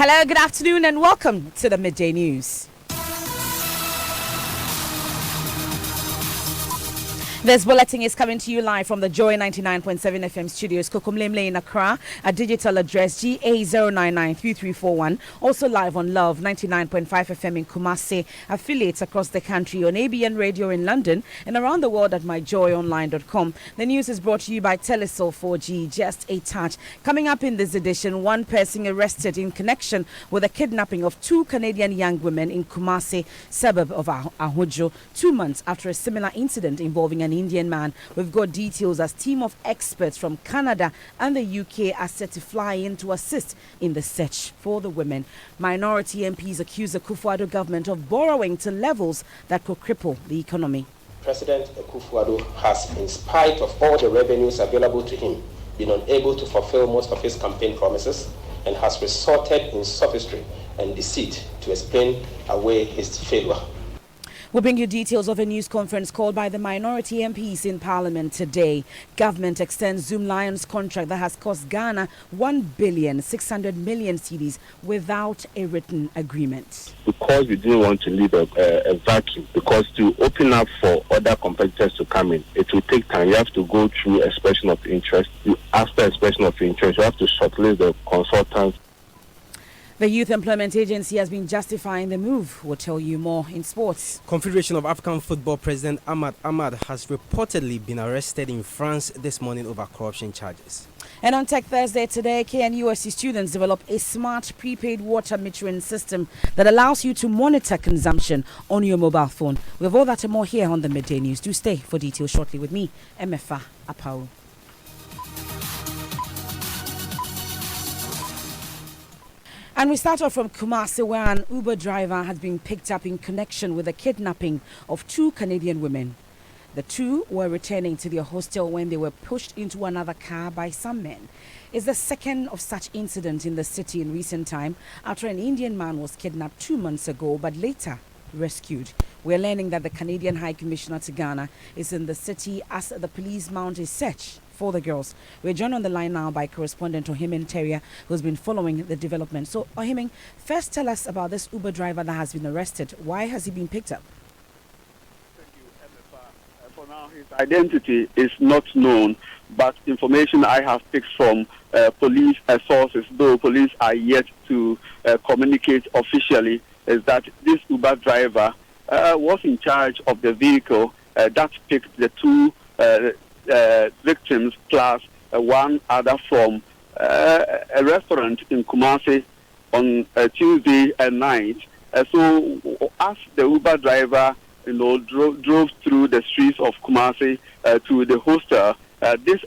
Hello, good afternoon, and welcome to the Midday News. This bulletin is coming to you live from the Joy 99.7 FM studios, Kokomlemle in Accra, at digital address GA0993341. Also live on Love 99.5 FM in Kumasi, affiliates across the country on ABN Radio in London and around the world at myjoyonline.com. The news is brought to you by Telesol 4G, just a touch. Coming up in this edition, one person arrested in connection with the kidnapping of two Canadian young women in Kumasi, suburb of Ahujo, 2 months after a similar incident involving an Indian man. We've got details as team of experts from Canada and the UK are set to fly in to assist in the search for the women. Minority MPs accuse the Akufo-Addo government of borrowing to levels that could cripple the economy. President Akufo-Addo has, in spite of all the revenues available to him, been unable to fulfill most of his campaign promises and has resorted in sophistry and deceit to explain away his failure. We'll bring you details of a news conference called by the minority MPs in Parliament today. Government extends Zoom Lions contract that has cost Ghana 1,600 million cedis without a written agreement. Because we didn't want to leave a vacuum, because to open up for other competitors to come in, it will take time. You have to go through expression of interest. After expression of interest, you have to shortlist the consultants. The Youth Employment Agency has been justifying the move. We'll tell you more in sports. Confederation of African Football President Ahmad Ahmad has reportedly been arrested in France this morning over corruption charges. And on Tech Thursday today, KNUST students developed a smart prepaid water metering system that allows you to monitor consumption on your mobile phone. We have all that and more here on the Midday News. Do stay for details shortly with me, Emefa Apau. And we start off from Kumasi, where an Uber driver has been picked up in connection with the kidnapping of two Canadian women. The two were returning to their hostel when they were pushed into another car by some men. It's the second of such incidents in the city in recent time after an Indian man was kidnapped 2 months ago but later rescued. We're learning that the Canadian High Commissioner to Ghana is in the city as the police mount a search for the girls. We're joined on the line now by correspondent Ohiming Terrier, who's been following the development. So, Ohiming, first tell us about this Uber driver that has been arrested. Why has he been picked up? Thank you, Emefa. For now, his identity is not known, but information I have picked from police sources, though police are yet to communicate officially, is that this Uber driver was in charge of the vehicle that picked the two victims plus one other from a restaurant in Kumasi on Tuesday night. So as the Uber driver, drove through the streets of Kumasi to the hostel, these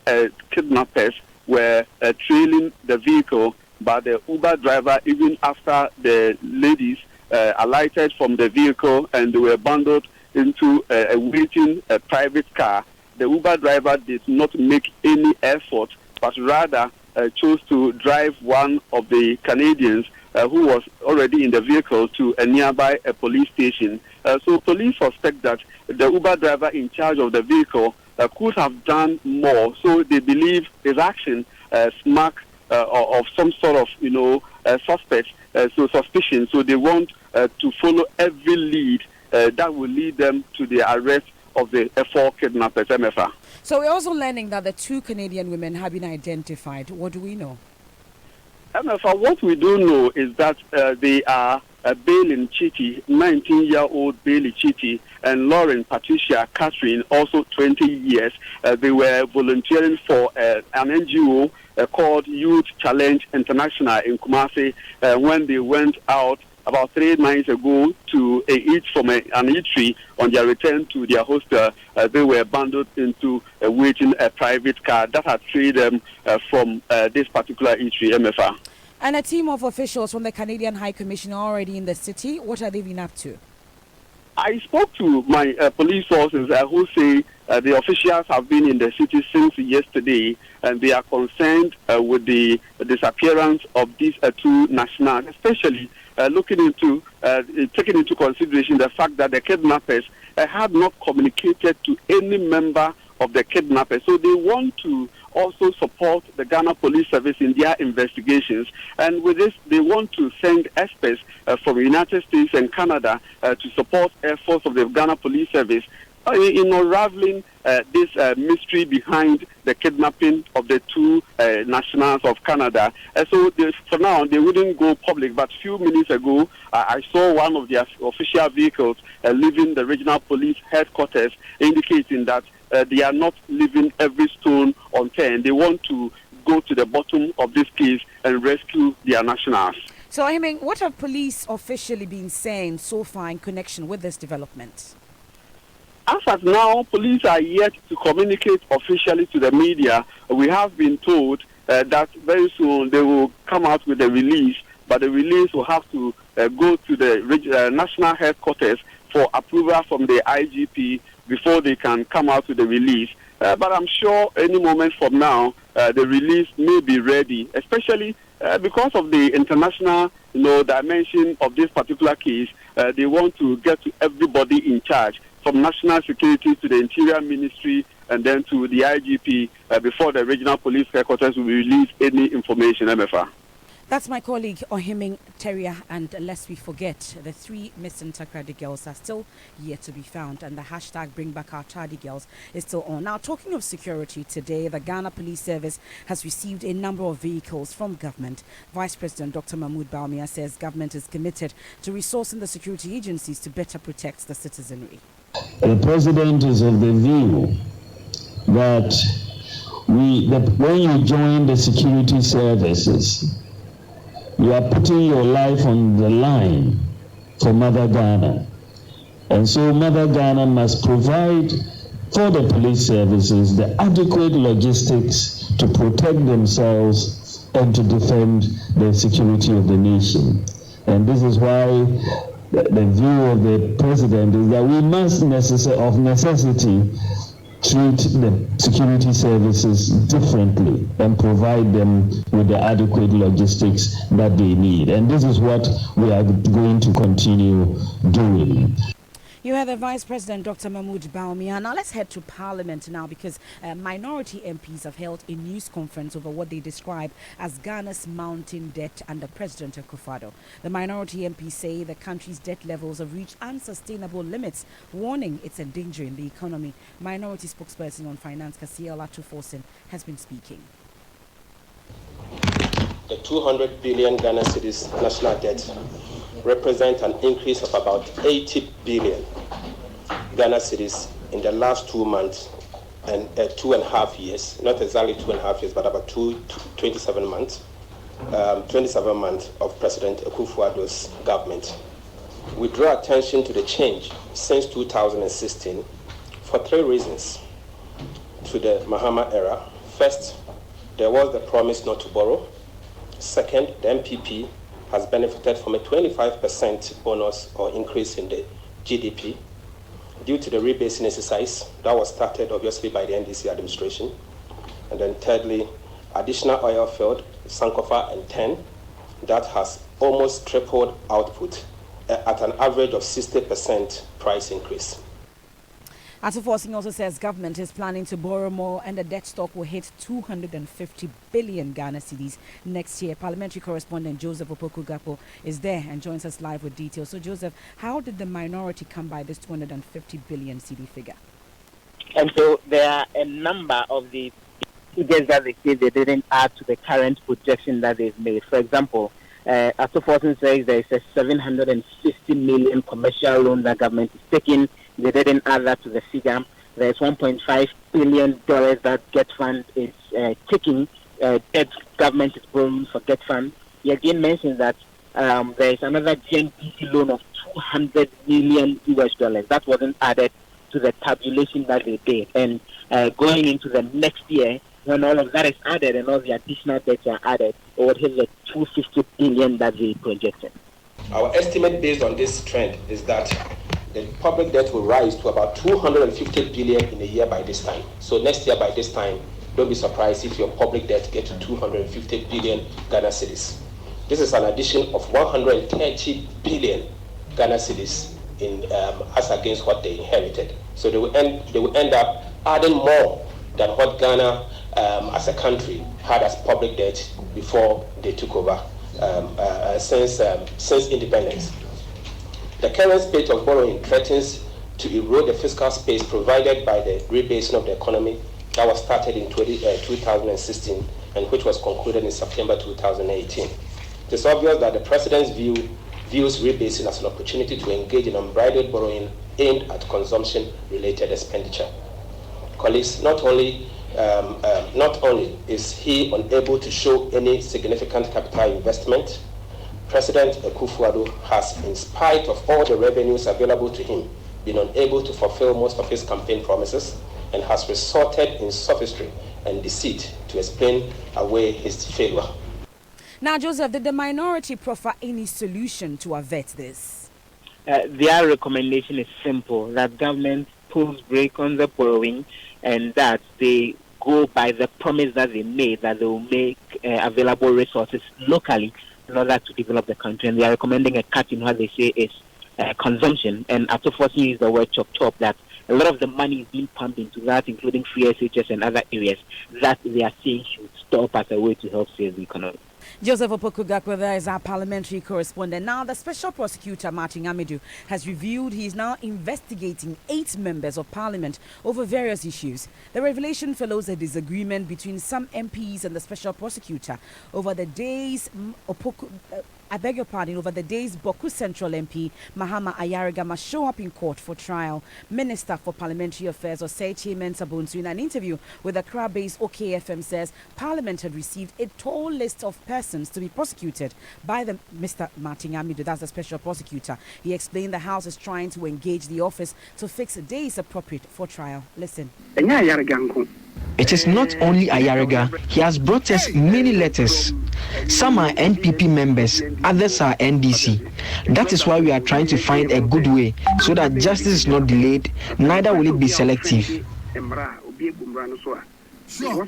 kidnappers were trailing the vehicle, but the Uber driver, even after the ladies alighted from the vehicle and they were bundled into a waiting private car, the Uber driver did not make any effort, but rather chose to drive one of the Canadians who was already in the vehicle to a nearby police station. So police suspect that the Uber driver in charge of the vehicle could have done more. So they believe his action smack of some sort of, suspect, suspicion. So they want to follow every lead that will lead them to the arrest of the four kidnappers, MFA. So we're also learning that the two Canadian women have been identified. What do we know? MFA, what we do know is that they are Bailey Chitty, 19-year-old Bailey Chitty, and Lauren Patricia Catherine, also 20 years. They were volunteering for an NGO called Youth Challenge International in Kumasi when they went out about 3 months ago to eat from an eatery. On their return to their hostel, they were bundled into a waiting private car that had trailed them from this particular eatery, MFA. And a team of officials from the Canadian High Commission are already in the city. What have they been up to? I spoke to my police sources who say the officials have been in the city since yesterday, and they are concerned with the disappearance of these two nationals, especially taking into consideration the fact that the kidnappers had not communicated to any member of the kidnappers. So they want to also support the Ghana Police Service in their investigations. And with this, they want to send experts from the United States and Canada to support efforts of the Ghana Police Service in unraveling this mystery behind the kidnapping of the two nationals of Canada. So for now, they wouldn't go public. But a few minutes ago, I saw one of their official vehicles leaving the regional police headquarters, indicating that they are not leaving every stone unturned. They want to go to the bottom of this case and rescue their nationals. So, I mean, what have police officially been saying so far in connection with this development? As of now, police are yet to communicate officially to the media. We have been told that very soon they will come out with a release, but the release will have to go to the national headquarters for approval from the IGP before they can come out with the release. But I'm sure any moment from now, the release may be ready, especially because of the international dimension of this particular case. They want to get to everybody in charge, from national security to the Interior Ministry and then to the IGP before the regional police headquarters will release any information, MFR. That's my colleague Ohiming Teria, and lest we forget, the 3 missing Takoradi girls are still yet to be found, and the hashtag Bring Back Our Tardy Girls is still on. Now, talking of security, today the Ghana Police Service has received a number of vehicles from government. Vice President Dr. Mahmoud Bawumia says government is committed to resourcing the security agencies to better protect the citizenry. The President is of the view that when you join the security services, you are putting your life on the line for Mother Ghana. And so Mother Ghana must provide for the police services the adequate logistics to protect themselves and to defend the security of the nation. And this is why the view of the President is that we must of necessity treat the security services differently and provide them with the adequate logistics that they need. And this is what we are going to continue doing. You heard the Vice President, Dr. Mahmoud Bawumia. Now let's head to Parliament now, because minority MPs have held a news conference over what they describe as Ghana's mounting debt under President Akufo-Addo. The minority MPs say the country's debt levels have reached unsustainable limits, warning it's endangering the economy. Minority spokesperson on finance, Kasiel Atuforsen, has been speaking. The 200 billion Ghana cedis national debt represent an increase of about 80 billion Ghana cedis in the last 2 months and 2.5 years, not exactly 2.5 years, but about 27 months of President Akufo-Addo's government. We draw attention to the change since 2016 for 3 reasons to the Mahama era. First, there was the promise not to borrow. Second, the MPP has benefited from a 25% bonus or increase in the GDP due to the rebasing exercise that was started obviously by the NDC administration. And then thirdly, additional oil field, Sankofa and 10, that has almost tripled output at an average of 60% price increase. Atuforsen also says government is planning to borrow more and the debt stock will hit 250 billion Ghana cedis next year. Parliamentary correspondent Joseph Opoku-Gapo is there and joins us live with details. So Joseph, how did the minority come by this 250 billion cedi figure? And so there are a number of the figures that they say they didn't add to the current projection that they've made. For example, Atuforsen says there is a 750 million commercial loan that government is taking. They didn't add that to the figure. There's $1.5 billion that GETFund is taking. Debt government is borrowing for GETFund. He again mentioned that there is another GNPC loan of $200 million. That wasn't added to the tabulation that they did. And going into the next year, when all of that is added and all the additional debts are added, it would hit the 250 billion that they projected. Our estimate based on this trend is that the public debt will rise to about 250 billion in a year by this time. So next year by this time, don't be surprised if your public debt gets to 250 billion Ghana cedis. This is an addition of 130 billion Ghana cedis in as against what they inherited. So they will end up adding more than what Ghana as a country had as public debt before they took over since independence. The current spate of borrowing threatens to erode the fiscal space provided by the rebasing of the economy that was started in 2016 and which was concluded in September 2018. It is obvious that the President's views rebasing as an opportunity to engage in unbridled borrowing aimed at consumption-related expenditure. Colleagues, not only is he unable to show any significant capital investment, President Akufo-Addo has, in spite of all the revenues available to him, been unable to fulfill most of his campaign promises and has resorted in sophistry and deceit to explain away his failure. Now, Joseph, did the minority proffer any solution to avert this? Their recommendation is simple, that government pulls brake on the borrowing and that they go by the promise that they made that they will make available resources locally in order to develop the country. And they are recommending a cut in what they say is consumption. And after forcing use the word chop, that a lot of the money is being pumped into that, including free SHS and other areas, that they are saying should stop as a way to help save the economy. Joseph Opoku-Gakwetha is our parliamentary correspondent. Now, the Special Prosecutor, Martin Amidu, has revealed he is now investigating 8 members of parliament over various issues. The revelation follows a disagreement between some MPs and the Special Prosecutor over the days over the days Boku Central MP Mahama Ayariga must show up in court for trial. Minister for Parliamentary Affairs Osei Mensah Bonsu, in an interview with Accra-based OKFM, says Parliament had received a tall list of persons to be prosecuted by the Mr. Martin Amidu, that's the Special Prosecutor. He explained the House is trying to engage the office to fix days appropriate for trial. Listen. It is not only Ayariga. He has brought us many letters. Some are NPP members, others are NDC. That is why we are trying to find a good way so that justice is not delayed, neither will it be selective. Sure.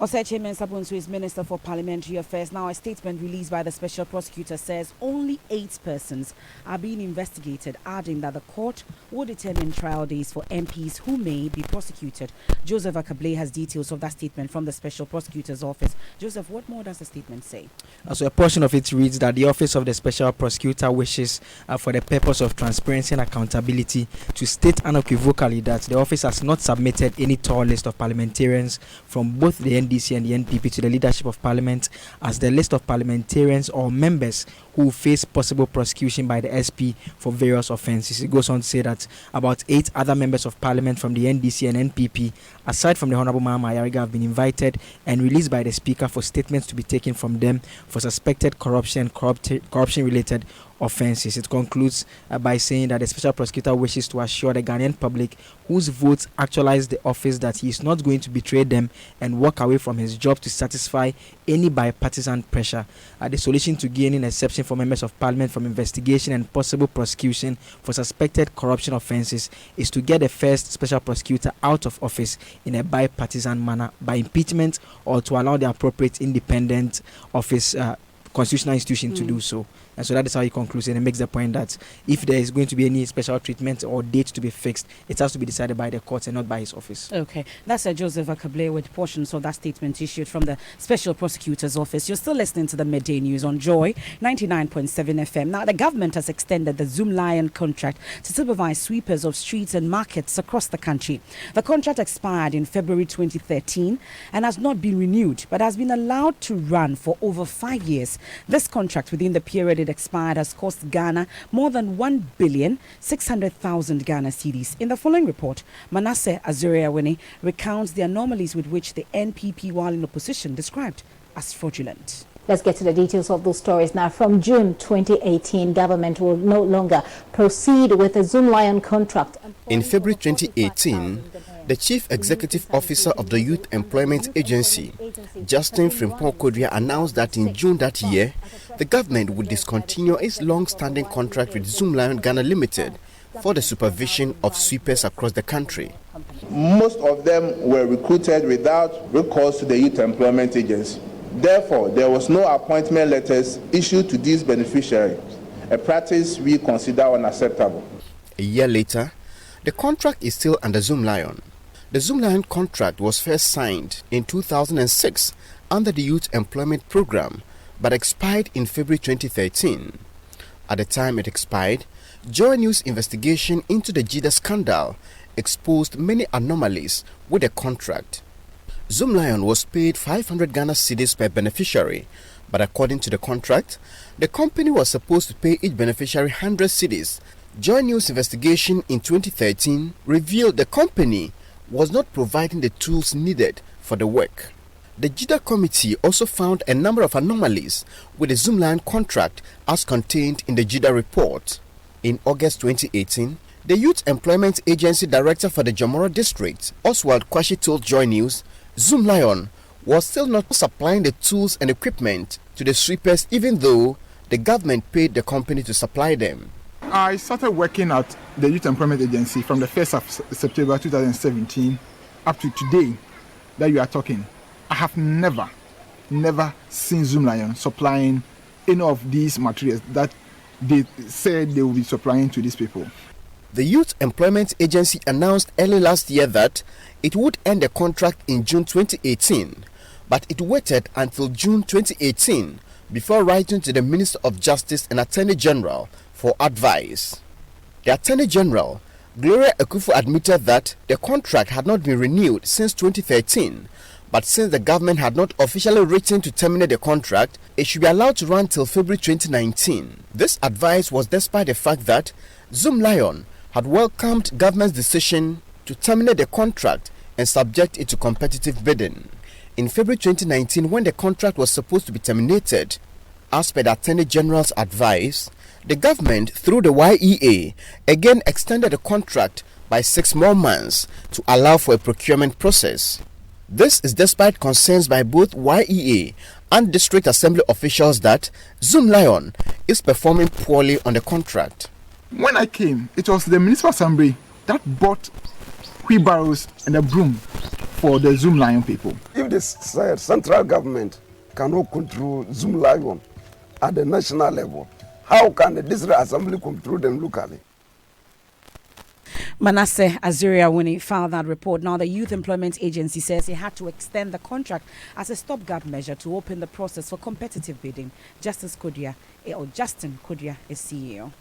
Osei Mensah Bonsu is Minister for Parliamentary Affairs. Now, a statement released by the Special Prosecutor says only 8 persons are being investigated, adding that the court will determine trial days for MPs who may be prosecuted. Joseph Akabley has details of that statement from the Special Prosecutor's office. Joseph, what more does the statement say? So a portion of it reads that the Office of the Special Prosecutor wishes, for the purpose of transparency and accountability, to state unequivocally that the office has not submitted any tall list of parliamentarians from both the NDC and the NPP to the leadership of Parliament as the list of parliamentarians or members who face possible prosecution by the SP for various offences. It goes on to say that about 8 other members of Parliament from the NDC and NPP, aside from the Honourable Mahama Ayariga, have been invited and released by the Speaker for statements to be taken from them for suspected corruption and corruption-related offences. It concludes by saying that the Special Prosecutor wishes to assure the Ghanaian public whose votes actualize the office that he is not going to betray them and walk away from his job to satisfy any bipartisan pressure. The solution to gaining exception for members of Parliament from investigation and possible prosecution for suspected corruption offences is to get the first Special Prosecutor out of office in a bipartisan manner by impeachment, or to allow the appropriate independent office constitutional institution to do so. And so that is how he concludes, and he makes the point that if there is going to be any special treatment or date to be fixed, it has to be decided by the courts and not by his office. Okay, that's Joseph Akabley with portions of that statement issued from the Special Prosecutor's Office. You're still listening to the Midday News on Joy 99.7 FM. Now, the government has extended the Zoomlion contract to supervise sweepers of streets and markets across the country. The contract expired in February 2013 and has not been renewed, but has been allowed to run for over 5 years. This contract, within the period it expired, has cost Ghana more than 1,600,000 Ghana cedis. In the following report, Manasseh Azuriawini recounts the anomalies with which the NPP, while in opposition, described as fraudulent. Let's get to the details of those stories now. From June 2018, government will no longer proceed with the Zoomlion contract. In February 2018, the Chief Executive Officer of the Youth Employment Agency, Justin Frimpong-Kodria, announced that in June that year, the government would discontinue its long-standing contract with Zoomlion Ghana Limited for the supervision of sweepers across the country. Most of them were recruited without recourse to the Youth Employment Agency. Therefore, there was no appointment letters issued to these beneficiaries, a practice we consider unacceptable. A year later, the contract is still under Zoomlion. The Zoomlion contract was first signed in 2006 under the Youth Employment Program, but expired in February 2013. At the time it expired, Joy News' investigation into the JIDA scandal exposed many anomalies with the contract. Zoomlion was paid 500 Ghana cedis per beneficiary, but according to the contract, the company was supposed to pay each beneficiary 100 cedis. Joy News' investigation in 2013 revealed the company was not providing the tools needed for the work. The JIDA committee also found a number of anomalies with the Zoomlion contract as contained in the JIDA report. In August 2018, the Youth Employment Agency Director for the Jomoro District, Oswald Kwashi, told Joy News, Zoomlion was still not supplying the tools and equipment to the sweepers even though the government paid the company to supply them. I started working at the Youth Employment Agency from the 1st of September 2017 up to today that you are talking. I have never seen Zoomlion supplying any of these materials that they said they will be supplying to these people. The Youth Employment Agency announced early last year that it would end the contract in June 2018, but it waited until June 2018 before writing to the Minister of Justice and Attorney General for advice. The Attorney General, Gloria Ekufu, admitted that the contract had not been renewed since 2013, but since the government had not officially written to terminate the contract, it should be allowed to run till February 2019. This advice was despite the fact that Zoomlion had welcomed government's decision to terminate the contract and subject it to competitive bidding. In February 2019, when the contract was supposed to be terminated, as per the Attorney General's advice, the government, through the YEA, again extended the contract by 6 more months to allow for a procurement process. This is despite concerns by both YEA and District Assembly officials that Zoomlion is performing poorly on the contract. When I came, it was the Municipal Assembly that bought wheelbarrows and a broom for the Zoomlion people. If the central government cannot control Zoomlion at the national level, how can the District Assembly control them locally? Manasseh Azuriawuni filed that report. Now, the Youth Employment Agency says it had to extend the contract as a stopgap measure to open the process for competitive bidding. Justin Kodia is CEO.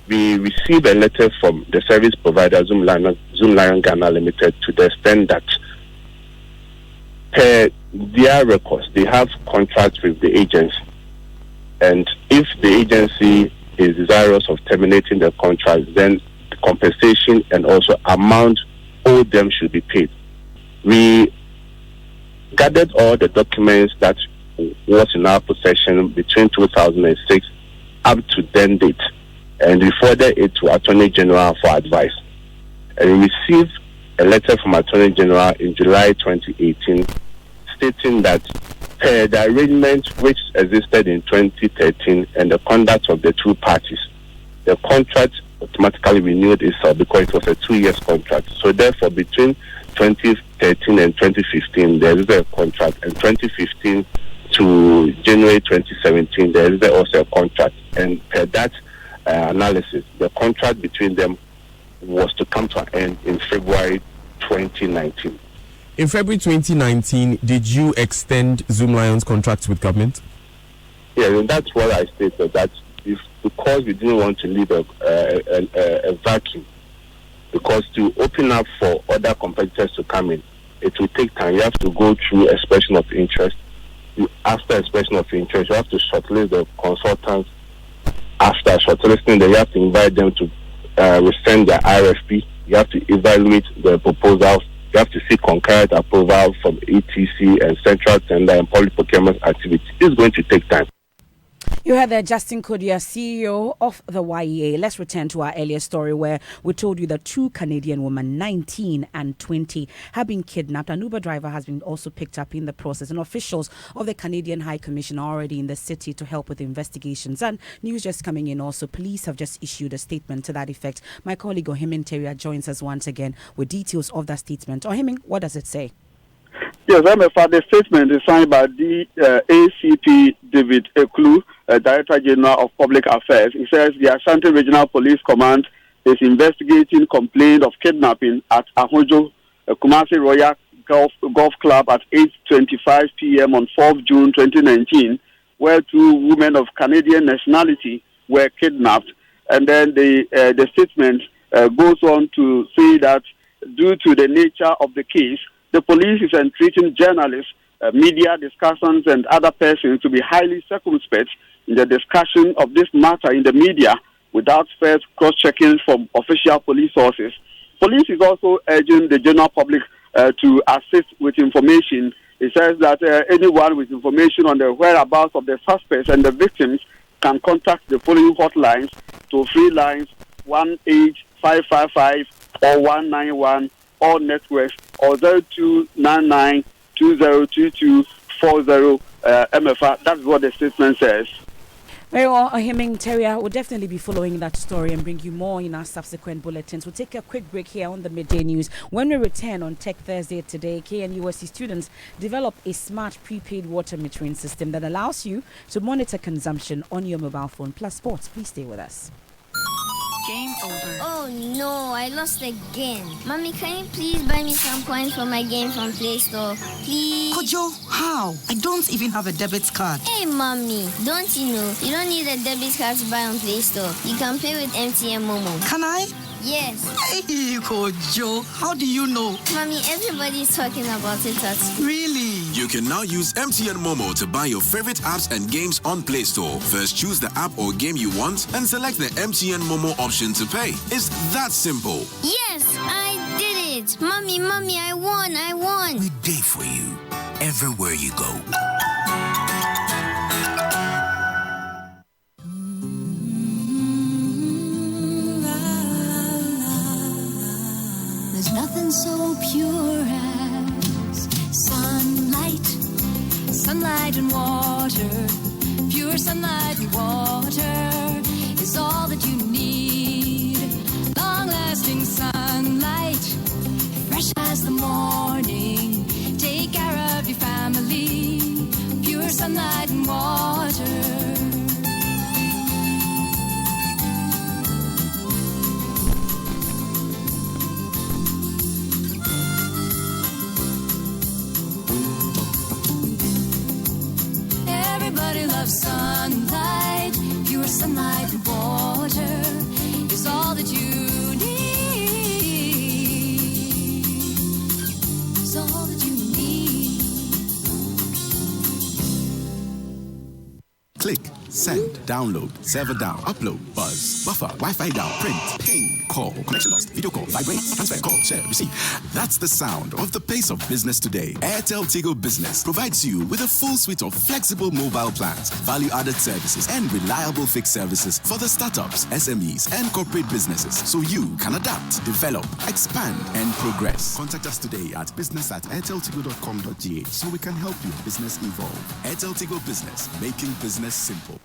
We received a letter from the service provider Zoomlion Ghana Limited to the extent that per their records, they have contracts with the agency. And if the agency is desirous of terminating the contract, then the compensation and also amount owed them should be paid. We gathered all the documents that was in our possession between 2006 up to then date, and we forwarded it to Attorney General for advice. And we received a letter from Attorney General in July 2018 stating that per the arrangement which existed in 2013 and the conduct of the two parties, the contract automatically renewed itself because it was a 2-year contract. So therefore, between 2013 and 2015, there is a contract, and 2015 to January 2017, there is also a contract. And per that analysis, the contract between them was to come to an end in February 2019. In February 2019, did you extend Zoomlion's contract with government? Yeah, and that's what I stated, that because we didn't want to leave a vacuum, because to open up for other competitors to come in, it will take time. You have to go through expression of interest. After expression of interest, you have to shortlist the consultants. After shortlisting, you have to invite them to resend their RFP. You have to evaluate the proposals. You have to seek concurrent approval from ETC and Central Tender and Public Procurement Activity. It's going to take time. You heard there Justin Kodia, CEO of the YEA. Let's return to our earlier story where we told you that 2 Canadian women, 19 and 20, have been kidnapped. An Uber driver has been also picked up in the process. And officials of the Canadian High Commission are already in the city to help with investigations. And news just coming in also, police have just issued a statement to that effect. My colleague Ohimin Teria joins us once again with details of that statement. Ohimin, what does it say? Yes, the statement is signed by the ACP David Eklu, Director General of Public Affairs. He says the Ashanti Regional Police Command is investigating complaint of kidnapping at Ahojo Kumasi Royal Golf Club at 8:25 p.m. on 4th June 2019, where 2 women of Canadian nationality were kidnapped. And then the statement goes on to say that due to the nature of the case, the police is entreating journalists, media discussants, and other persons to be highly circumspect in the discussion of this matter in the media without first cross-checking from official police sources. Police is also urging the general public to assist with information. It says that anyone with information on the whereabouts of the suspects and the victims can contact the following hotlines, toll-free lines 18555 or 191, all networks, or 0299 202240 MFR. That's what the statement says. Very well, Ohiming Teria will definitely be following that story and bring you more in our subsequent bulletins. We'll take a quick break here on the Midday News. When we return on Tech Thursday today, KNUSC students develop a smart prepaid water metering system that allows you to monitor consumption on your mobile phone. Plus sports, please stay with us. Game over. Oh no, I lost again. Mommy, can you please buy me some coins for my game from Play Store? Please? Kojo, how? I don't even have a debit card. Hey Mommy, don't you know? You don't need a debit card to buy on Play Store. You can pay with MTN Momo. Can I? Yes. Hey Kojo, how do you know? Mommy, everybody's talking about it at school. Really? You can now use MTN Momo to buy your favorite apps and games on Play Store. First, choose the app or game you want and select the MTN Momo option to pay. It's that simple. Yes, I did it. Mommy, I won. We day for you, everywhere you go. There's nothing so pure as sunlight and water. Pure sunlight and water is all that you need. Long-lasting sunlight, fresh as the morning. Take care of your family. Pure sunlight and water. Everybody loves sunlight, pure sunlight and water is all that you need. It's all that you need. Click, send, download, server down, upload, buzz, buffer, Wi-Fi down, print, ping, call, connection lost, video call, vibrate, transfer, call, share, receive. That's the sound of the pace of business today. Airtel Tigo Business provides you with a full suite of flexible mobile plans, value-added services, and reliable fixed services for the startups, SMEs, and corporate businesses, so you can adapt, develop, expand, and progress. Contact us today at business@airteltigo.com.gh so we can help your business evolve. Airtel Tigo Business, making business simple.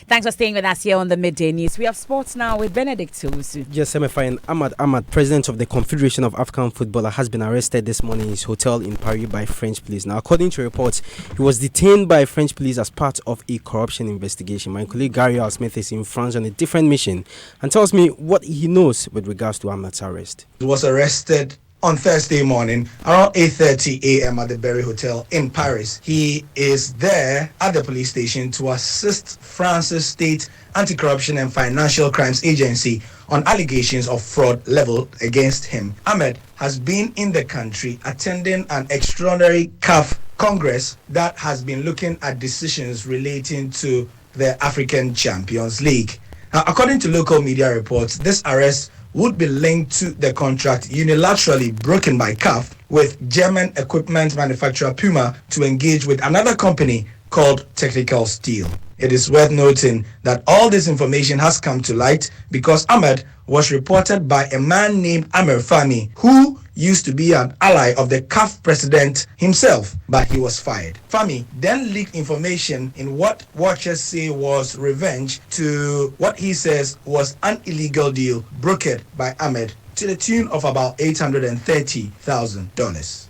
Thanks for staying with us here on the Midday News. We have sports now with Benedict Owusu. Yes, semi-final. Ahmad, president of the Confederation of African Footballer, has been arrested this morning in his hotel in Paris by French police. Now, according to reports, he was detained by French police as part of a corruption investigation. My colleague Gary Al Smith is in France on a different mission and tells me what he knows with regards to Ahmad's arrest. He was arrested on Thursday morning around 8:30 a.m. at the Berry Hotel in Paris. He is there at the police station to assist France's State Anti-Corruption and Financial Crimes Agency on allegations of fraud leveled against him. Ahmed has been in the country attending an extraordinary CAF Congress that has been looking at decisions relating to the African Champions League. Now, according to local media reports, this arrest would be linked to the contract unilaterally broken by CAF with German equipment manufacturer Puma to engage with another company called Technical Steel. It is worth noting that all this information has come to light because Ahmed was reported by a man named Amir Fahmy, who used to be an ally of the CAF president himself, but he was fired. Fahmy then leaked information in what watchers say was revenge to what he says was an illegal deal brokered by Ahmed to the tune of about $830,000.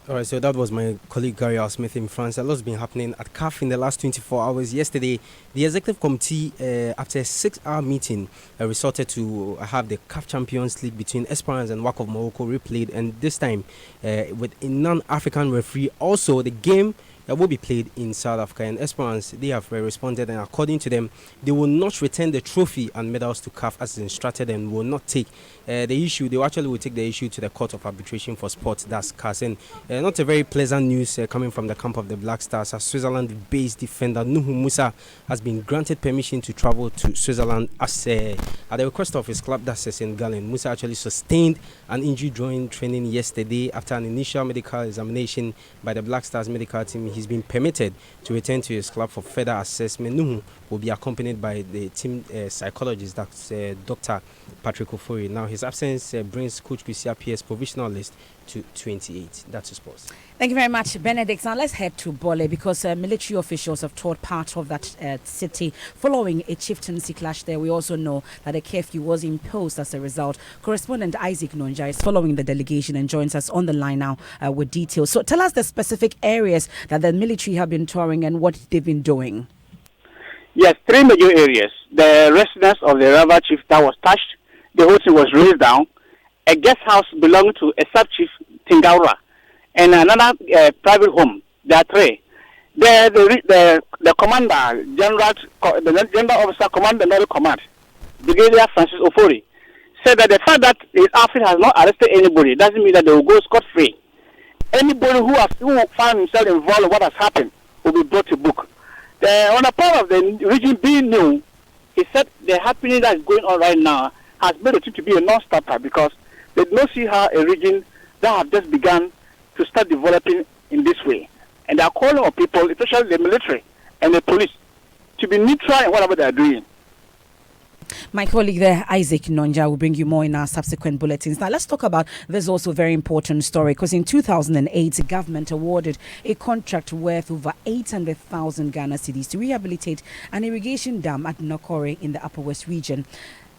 All right, so that was my colleague Gary Al Smith in France. A lot's been happening at CAF in the last 24 hours. Yesterday, the executive committee, after a 6-hour meeting, resorted to have the CAF Champions League between Esperance and WAC of Morocco replayed, and this time with a non-African referee. Also, the game will be played in South Africa, and Esperance, they have responded, and according to them, they will not return the trophy and medals to CAF as instructed, and will not take the issue. They actually will take the issue to the Court of Arbitration for Sports, that's CAS. And not a very pleasant news coming from the camp of the Black Stars, as Switzerland-based defender Nuhu Musa has been granted permission to travel to Switzerland as at the request of his club, that's in Galen. Musa actually sustained an injury during training yesterday. After an initial medical examination by the Black Stars medical team, he's been permitted to return to his club for further assessment. Nuhu will be accompanied by the team psychologist, that's Dr. Patrick Ofori. Now, his absence brings Coach Kwesi Appiah's provisional list to 28. That's the sports. Thank you very much, Benedict. Now let's head to Bole, because military officials have toured part of that city following a chieftaincy clash there. We also know that a curfew was imposed as a result. Correspondent Isaac Nonja is following the delegation and joins us on the line now with details. So tell us the specific areas that the military have been touring and what they've been doing. Yes, 3 major areas. The residence of the rival chief that was touched, the whole thing was razed down. A guest house belonging to a sub-chief, Tingaura, and another private home. There are 3. The commander, the general officer, commander, Naval Command, Brigadier Francis Ofori, said that the fact that his outfit has not arrested anybody doesn't mean that they will go scot-free. Anybody who found himself involved in what has happened will be brought to book. On the part of the region being new, he said the happening that is going on right now has made it to be a non-starter, because they don't see how a region that have just begun to start developing in this way. And they are calling on people, especially the military and the police, to be neutral in whatever they are doing. My colleague there, Isaac Nonja, will bring you more in our subsequent bulletins. Now, let's talk about this also very important story, because in 2008, the government awarded a contract worth over 800,000 Ghana cedis to rehabilitate an irrigation dam at Nakore in the Upper West region.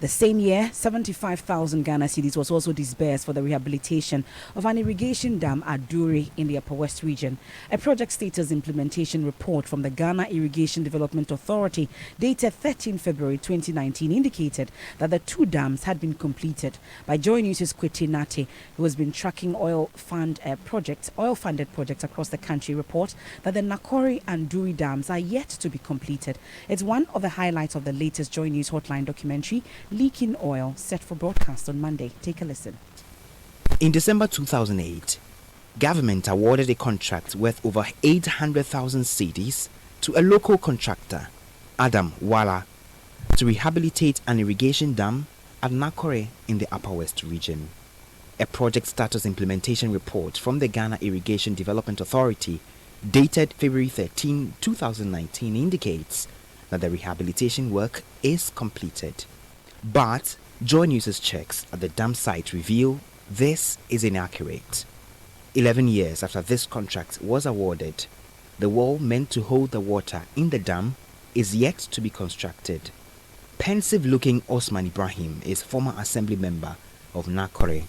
The same year, 75,000 Ghana cedis was also disbursed for the rehabilitation of an irrigation dam at Duri in the Upper West region. A project status implementation report from the Ghana Irrigation Development Authority dated 13 February 2019 indicated that the 2 dams had been completed. By Joy News' Kweti Nate, who has been tracking oil-funded projects across the country, report that the Nakore and Duri dams are yet to be completed. It's one of the highlights of the latest Joy News Hotline documentary, Leaking Oil, set for broadcast on Monday. Take a listen. In December 2008, government awarded a contract worth over 800,000 cedis to a local contractor, Adam Wala, to rehabilitate an irrigation dam at Nakore in the Upper West region. A project status implementation report from the Ghana Irrigation Development Authority dated February 13, 2019 indicates that the rehabilitation work is completed. But Joy News' checks at the dam site reveal this is inaccurate. 11 years after this contract was awarded, the wall meant to hold the water in the dam is yet to be constructed. Pensive-looking Osman Ibrahim is former assembly member of Nakore.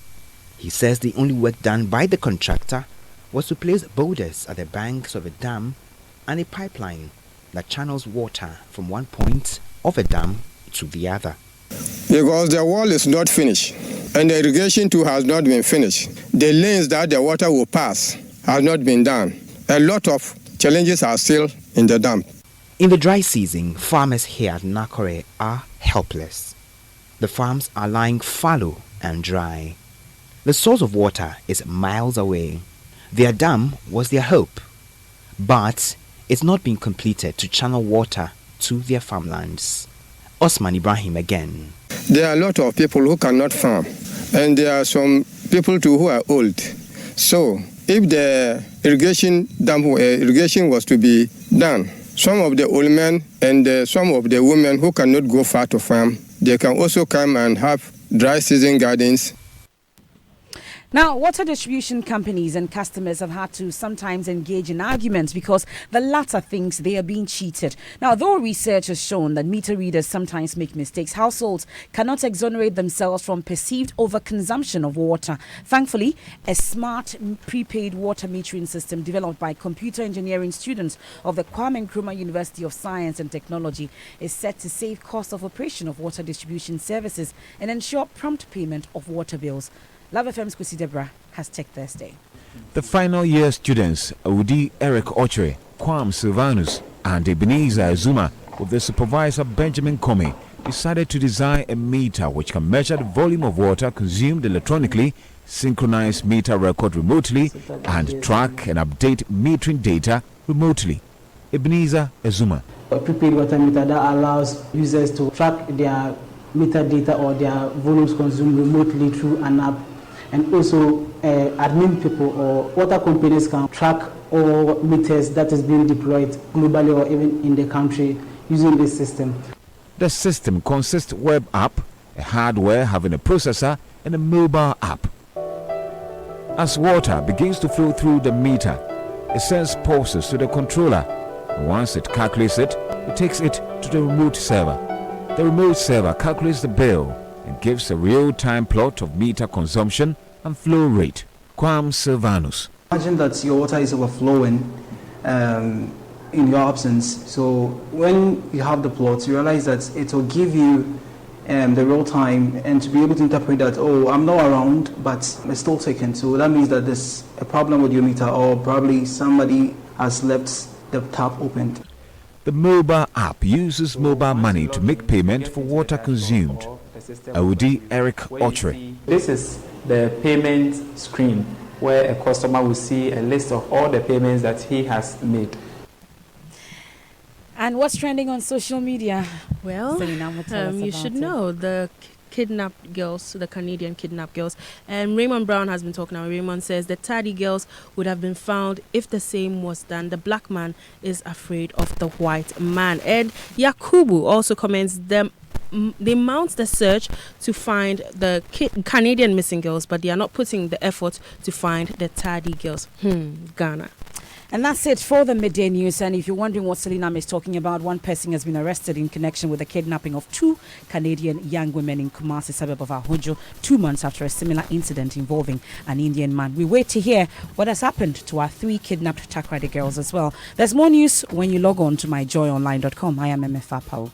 He says the only work done by the contractor was to place boulders at the banks of a dam and a pipeline that channels water from one point of a dam to the other. Because the wall is not finished and the irrigation too has not been finished. The lanes that the water will pass has not been done. A lot of challenges are still in the dam. In the dry season, farmers here at Nakore are helpless. The farms are lying fallow and dry. The source of water is miles away. Their dam was their hope, but it's not been completed to channel water to their farmlands. Osman Ibrahim again. There are a lot of people who cannot farm, and there are some people too who are old. So if the irrigation was to be done, some of the old men and some of the women who cannot go far to farm, they can also come and have dry season gardens. Now, water distribution companies and customers have had to sometimes engage in arguments because the latter thinks they are being cheated. Now, though research has shown that meter readers sometimes make mistakes, households cannot exonerate themselves from perceived overconsumption of water. Thankfully, a smart prepaid water metering system developed by computer engineering students of the Kwame Nkrumah University of Science and Technology is set to save cost of operation of water distribution services and ensure prompt payment of water bills. Love FM's Kwesi Debra has Tech Thursday. The final year students, Audi Eric Ochre, Kwam Silvanus, and Ebenezer Zuma, with the supervisor Benjamin Comey, decided to design a meter which can measure the volume of water consumed electronically, synchronize meter record remotely, and track and update metering data remotely. Ebenezer Zuma. A prepaid water meter that allows users to track their meter data or their volumes consumed remotely through an app. And also, admin people or water companies can track all meters that is being deployed globally or even in the country using this system. The system consists of a web app, a hardware having a processor, and a mobile app. As water begins to flow through the meter, it sends pulses to the controller. And once it calculates it, it takes it to the remote server. The remote server calculates the bill and gives a real-time plot of meter consumption and flow rate. Kwam Silvanus. Imagine that your water is overflowing in your absence. So when you have the plot, you realize that it will give you the real time and to be able to interpret that, oh, I'm not around, but it's still taken. So that means that there's a problem with your meter or probably somebody has left the tap open. The mobile app uses mobile money to make payment for water consumed. Audi Eric Ochre. This is the payment screen where a customer will see a list of all the payments that he has made. And what's trending on social media? Well, Selena, you should know the kidnapped girls, the Canadian kidnapped girls. And Raymond Brown has been talking now. Raymond says the Tadi girls would have been found if the same was done. The black man is afraid of the white man. Ed Yakubu also comments they mount the search to find the Canadian missing girls, but they are not putting the effort to find the Tadi girls. Ghana. And that's it for the midday news. And if you're wondering what Selena is talking about, one person has been arrested in connection with the kidnapping of 2 Canadian young women in Kumasi, suburb of Ahojo, 2 months after a similar incident involving an Indian man. We wait to hear what has happened to our 3 kidnapped Takrady girls as well. There's more news when you log on to myjoyonline.com. I am MFA Pao.